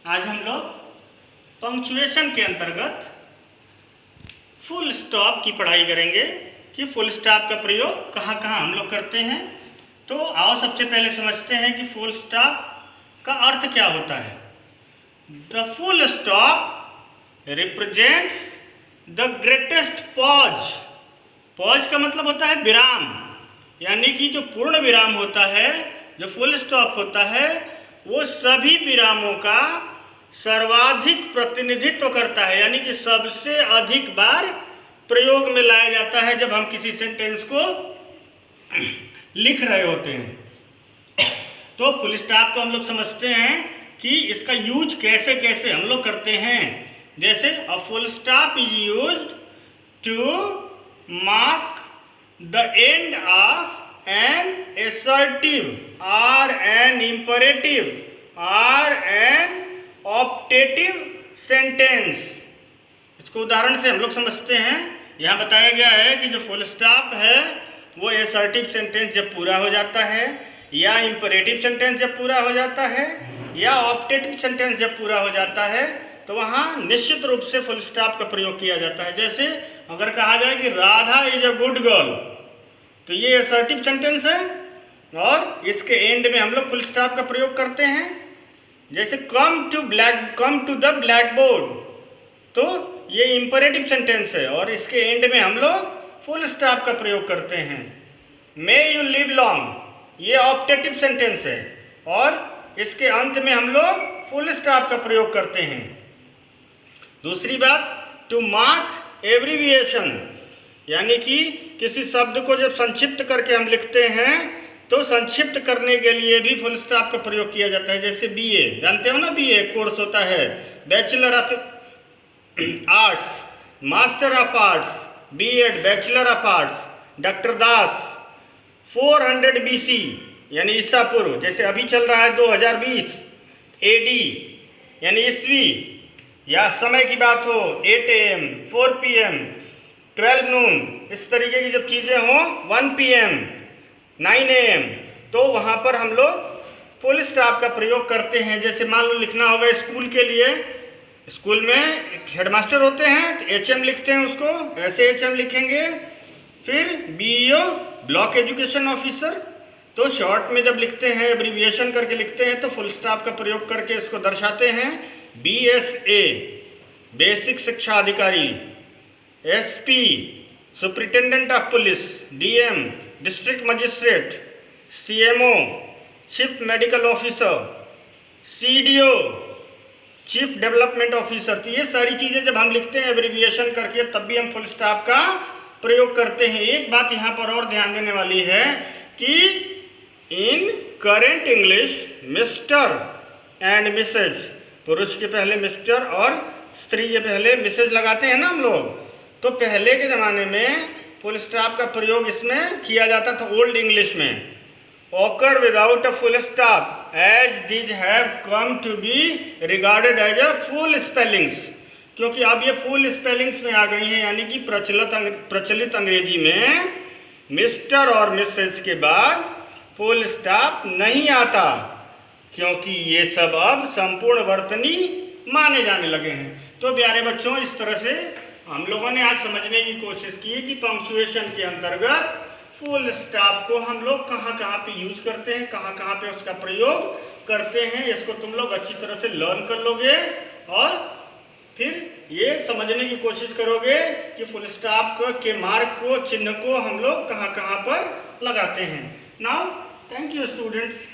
आज हम लोग पंक्चुएशन के अंतर्गत फुल स्टॉप की पढ़ाई करेंगे कि फुल स्टॉप का प्रयोग कहाँ कहाँ हम लोग करते हैं। तो आओ सबसे पहले समझते हैं कि फुल स्टॉप का अर्थ क्या होता है। The full stop represents the greatest pause. Pause का मतलब होता है विराम, यानी कि जो पूर्ण विराम होता है, जो फुल स्टॉप होता है, वो सभी विरामों का सर्वाधिक प्रतिनिधित्व करता है, यानी कि सबसे अधिक बार प्रयोग में लाया जाता है जब हम किसी सेंटेंस को लिख रहे होते हैं। तो फुल स्टॉप को हम लोग समझते हैं कि इसका यूज कैसे कैसे हम लोग करते हैं। जैसे a full stop is used to mark the end of an assertive or an imperative or an optative sentence। इसको उदाहरण से हम लोग समझते हैं। यहाँ बताया गया है कि जो फुल स्टॉप है वो assertive सेंटेंस जब पूरा हो जाता है, या imperative सेंटेंस जब पूरा हो जाता है, या optative सेंटेंस जब पूरा हो जाता है, तो वहाँ निश्चित रूप से फुल स्टॉप का प्रयोग किया जाता है। जैसे अगर कहा जाए कि Radha is a good girl, तो ये असर्टिव सेंटेंस है और इसके एंड में हम लोग फुल स्टॉप का प्रयोग करते हैं। जैसे come to the blackboard, तो ये इंपरेटिव सेंटेंस है और इसके एंड में हम लोग फुल स्टॉप का प्रयोग करते हैं। मे यू लिव लॉन्ग, ये ऑप्टेटिव सेंटेंस है और इसके अंत में हम लोग फुल स्टॉप का प्रयोग करते हैं। दूसरी बात, टू मार्क एब्रिविएशन, यानी कि किसी शब्द को जब संक्षिप्त करके हम लिखते हैं तो संक्षिप्त करने के लिए भी फुल स्टॉप का प्रयोग किया जाता है। जैसे बीए, जानते हो ना, बीए कोर्स होता है, bachelor of arts, master of arts, BEd, bachelor of arts. Doctor Das 400 BC, यानी ईसा पूर्व, जैसे अभी चल रहा है 2020 AD, यानी ईस्वी, या समय की बात हो 8 AM, 4 PM, 12 नून, इस तरीके की जब चीज़ें हों 1 PM, 9 AM, तो वहाँ पर हम लोग फुल स्टॉप का प्रयोग करते हैं। जैसे मान लो लिखना होगा स्कूल के लिए, स्कूल में एक हेडमास्टर होते हैं तो HM लिखते हैं, उसको ऐसे HM लिखेंगे। फिर BEO ब्लॉक एजुकेशन ऑफिसर, तो शॉर्ट में जब लिखते हैं, एब्रीविएशन करके लिखते हैं, तो फुल स्टॉप का प्रयोग करके इसको दर्शाते हैं। BSA बेसिक शिक्षा अधिकारी, SP superintendent of police, DM district magistrate, CMO chief medical officer, CDO chief development officer. तो ये सारी चीज़ें जब हम लिखते हैं एब्रिविएशन करके, तब भी हम फुल स्टॉप का प्रयोग करते हैं। एक बात यहाँ पर और ध्यान देने वाली है कि in current English Mr and Mrs, पुरुष के पहले मिस्टर और स्त्री के पहले मिसेज लगाते हैं ना हम लोग, तो पहले के ज़माने में फुल स्टॉप का प्रयोग इसमें किया जाता था ओल्ड इंग्लिश में। Occur without a full stop as these have come to be regarded as a full spellings, क्योंकि अब ये फुल स्पेलिंग्स में आ गई हैं, यानी कि प्रचलित अंग्रेजी में मिस्टर और मिसेज के बाद फुल स्टॉप नहीं आता, क्योंकि ये सब अब संपूर्ण वर्तनी माने जाने लगे हैं। तो प्यारे बच्चों, इस तरह से हम लोगों ने आज समझने की कोशिश की है कि पंक्चुएशन के अंतर्गत फुल स्टॉप को हम लोग कहाँ कहाँ पे यूज करते हैं, कहाँ कहाँ पे उसका प्रयोग करते हैं। इसको तुम लोग अच्छी तरह से लर्न कर लोगे और फिर ये समझने की कोशिश करोगे कि फुल स्टॉप के मार्क को, चिन्ह को हम लोग कहाँ कहाँ पर लगाते हैं। Now thank you students.